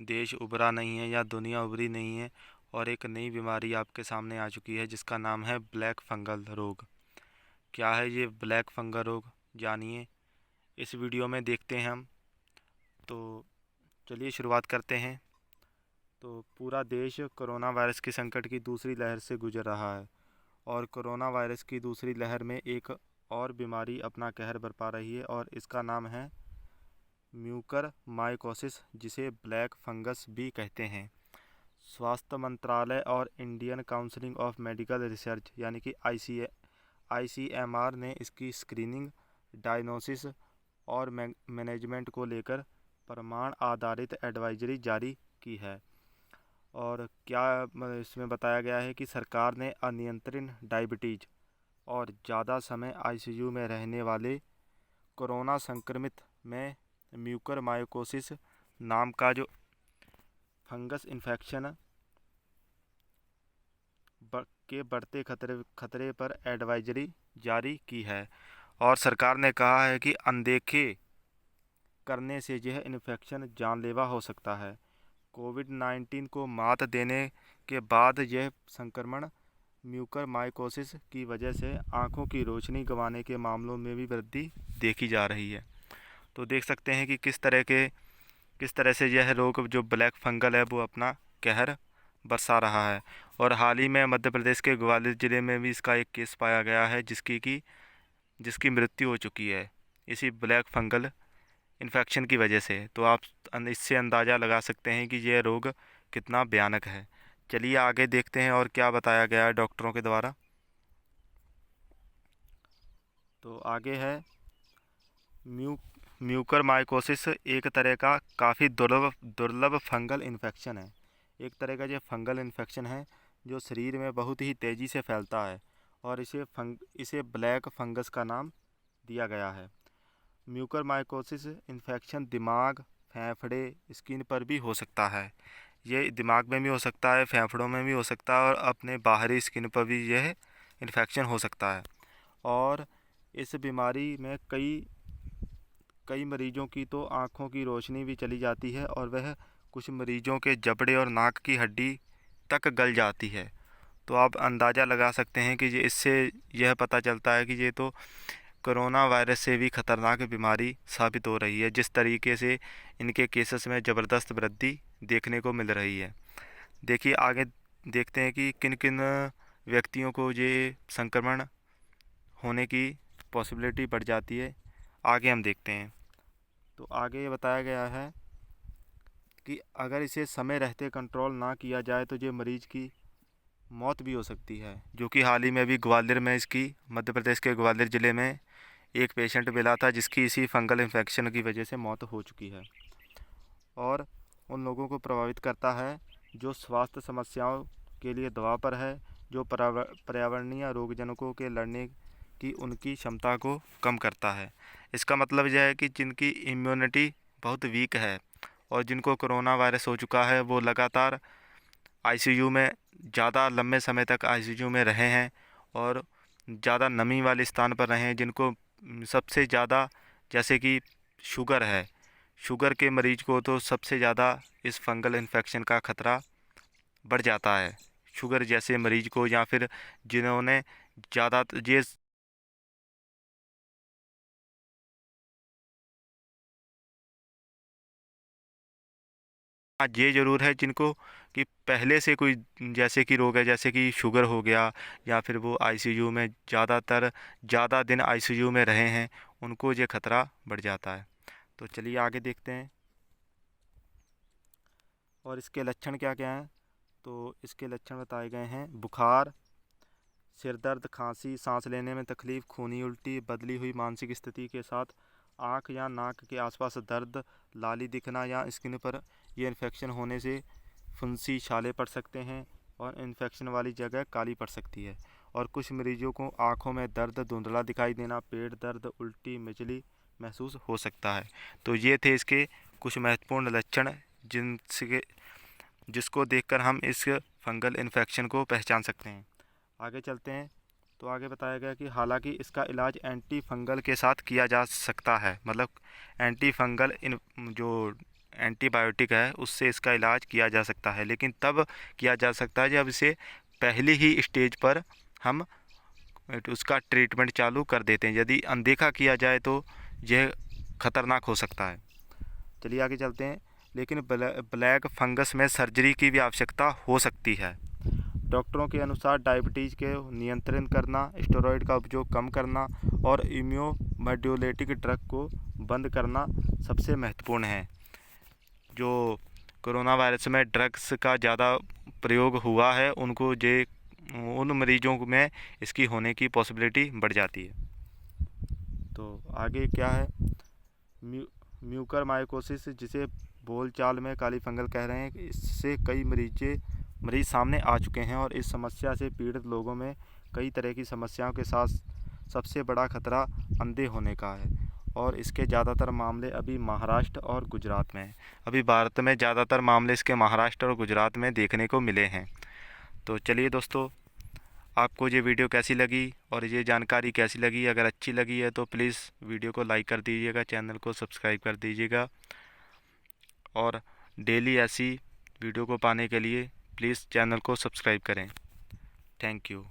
देश उभरा नहीं है या दुनिया उभरी नहीं है और एक नई बीमारी आपके सामने आ चुकी है जिसका नाम है ब्लैक फंगल रोग। क्या है ये ब्लैक फंगल रोग, जानिए इस वीडियो में देखते हैं हम। तो चलिए शुरुआत करते हैं। तो पूरा देश कोरोना वायरस के संकट की दूसरी लहर से गुजर रहा है और कोरोना वायरस की दूसरी लहर में एक और बीमारी अपना कहर बरपा रही है और इसका नाम है म्यूकर माइकोसिस, जिसे ब्लैक फंगस भी कहते हैं। स्वास्थ्य मंत्रालय और Indian council of medical research यानी कि आईसीएमआर ने इसकी स्क्रीनिंग, डायग्नोसिस और मैनेजमेंट को लेकर प्रमाण आधारित एडवाइजरी जारी की है। और क्या इसमें बताया गया है कि सरकार ने अनियंत्रित डायबिटीज और ज़्यादा समय आईसीयू में रहने वाले कोरोना संक्रमित में म्यूकर माइकोसिस नाम का जो फंगस इन्फेक्शन के बढ़ते खतरे पर एडवाइजरी जारी की है। और सरकार ने कहा है कि अनदेखे करने से यह इन्फेक्शन जानलेवा हो सकता है। कोविड-19 को मात देने के बाद यह संक्रमण म्यूकर माइकोसिस की वजह से आंखों की रोशनी गंवाने के मामलों में भी वृद्धि देखी जा रही है। तो देख सकते हैं कि किस तरह से यह रोग जो ब्लैक फंगल है वो अपना कहर बरसा रहा है। और हाल ही में मध्य प्रदेश के ग्वालियर ज़िले में भी इसका एक केस पाया गया है जिसकी मृत्यु हो चुकी है इसी ब्लैक फंगल इन्फेक्शन की वजह से। तो आप इससे अंदाज़ा लगा सकते हैं कि यह रोग कितना भयानक है। चलिए आगे देखते हैं और क्या बताया गया है डॉक्टरों के द्वारा। तो आगे है म्यूकर माइकोसिस एक तरह का काफ़ी दुर्लभ फंगल इन्फेक्शन है। एक तरह का ये फंगल इन्फेक्शन है जो शरीर में बहुत ही तेज़ी से फैलता है और इसे ब्लैक फंगस का नाम दिया गया है। म्यूकर माइकोसिस इन्फेक्शन दिमाग, फेफड़े, स्किन पर भी हो सकता है। ये दिमाग में भी हो सकता है, फेफड़ों में भी हो सकता है और अपने बाहरी स्किन पर भी यह इन्फेक्शन हो सकता है। और इस बीमारी में कई मरीजों की तो आँखों की रोशनी भी चली जाती है और वह कुछ मरीजों के जबड़े और नाक की हड्डी तक गल जाती है। तो आप अंदाज़ा लगा सकते हैं कि इससे यह पता चलता है कि ये तो कोरोना वायरस से भी खतरनाक बीमारी साबित हो रही है, जिस तरीके से इनके केसेस में ज़बरदस्त वृद्धि देखने को मिल रही है। देखिए आगे देखते हैं कि किन किन व्यक्तियों को ये संक्रमण होने की पॉसिबिलिटी बढ़ जाती है। आगे हम देखते हैं। तो आगे ये बताया गया है कि अगर इसे समय रहते कंट्रोल ना किया जाए तो ये मरीज की मौत भी हो सकती है, जो कि हाल ही में भी ग्वालियर में इसकी मध्य प्रदेश के ग्वालियर ज़िले में एक पेशेंट मिला था जिसकी इसी फंगल इन्फेक्शन की वजह से मौत हो चुकी है। और उन लोगों को प्रभावित करता है जो स्वास्थ्य समस्याओं के लिए दवा पर है, जो पर्यावरणीय रोगजनकों के लड़ने की उनकी क्षमता को कम करता है। इसका मतलब यह है कि जिनकी इम्यूनिटी बहुत वीक है और जिनको कोरोना वायरस हो चुका है वो लगातार आईसीयू में ज़्यादा लंबे समय तक आईसीयू में रहे हैं और ज़्यादा नमी वाले स्थान पर रहे हैं, जिनको सबसे ज़्यादा जैसे कि शुगर है, शुगर के मरीज को तो सबसे ज़्यादा इस फंगल इन्फेक्शन का खतरा बढ़ जाता है। शुगर जैसे मरीज को या फिर जिन्होंने ज़्यादा ये ज़रूर है जिनको कि पहले से कोई जैसे कि रोग है, जैसे कि शुगर हो गया या फिर वो आईसीयू में ज़्यादा दिन आईसीयू में रहे हैं, उनको ये खतरा बढ़ जाता है। तो चलिए आगे देखते हैं और इसके लक्षण क्या क्या हैं। तो इसके लक्षण बताए गए हैं: बुखार, सिर दर्द, खांसी, सांस लेने में तकलीफ, खूनी उल्टी, बदली हुई मानसिक स्थिति के साथ आँख या नाक के आसपास दर्द, लाली दिखना या स्किन पर यह इन्फेक्शन होने से फुंसी छाले पड़ सकते हैं और इन्फेक्शन वाली जगह काली पड़ सकती है। और कुछ मरीजों को आँखों में दर्द, धुंधला दिखाई देना, पेट दर्द, उल्टी, मिचली महसूस हो सकता है। तो ये थे इसके कुछ महत्वपूर्ण लक्षण जिसको देखकर हम इस फंगल इन्फेक्शन को पहचान सकते हैं। आगे चलते हैं। तो आगे बताया गया कि हालांकि इसका इलाज एंटी फंगल के साथ किया जा सकता है, मतलब एंटी फंगल जो एंटीबायोटिक है उससे इसका इलाज किया जा सकता है, लेकिन तब किया जा सकता है जब इसे पहली ही स्टेज पर हम उसका ट्रीटमेंट चालू कर देते हैं। यदि अनदेखा किया जाए तो यह खतरनाक हो सकता है। चलिए आगे चलते हैं। लेकिन ब्लैक फंगस में सर्जरी की भी आवश्यकता हो सकती है। डॉक्टरों के अनुसार डायबिटीज़ के नियंत्रण करना, स्टेरॉयड का उपयोग कम करना और इम्यूनोमोड्यूलेटिक ड्रग को बंद करना सबसे महत्वपूर्ण है। जो कोरोना वायरस में ड्रग्स का ज़्यादा प्रयोग हुआ है उन मरीजों में इसकी होने की पॉसिबिलिटी बढ़ जाती है। तो आगे क्या है, म्यूकरमाइकोसिस, जिसे बोलचाल में काली फंगल कह रहे हैं, इससे कई मरीज सामने आ चुके हैं और इस समस्या से पीड़ित लोगों में कई तरह की समस्याओं के साथ सबसे बड़ा खतरा अंधे होने का है और इसके ज़्यादातर मामले अभी महाराष्ट्र और गुजरात में हैं। अभी भारत में ज़्यादातर मामले इसके महाराष्ट्र और गुजरात में देखने को मिले हैं। तो चलिए दोस्तों, आपको ये वीडियो कैसी लगी और ये जानकारी कैसी लगी? अगर अच्छी लगी है तो प्लीज़ वीडियो को लाइक कर दीजिएगा, चैनल को सब्सक्राइब कर दीजिएगा और डेली ऐसी वीडियो को पाने के लिए प्लीज़ चैनल को सब्सक्राइब करें। Thank you.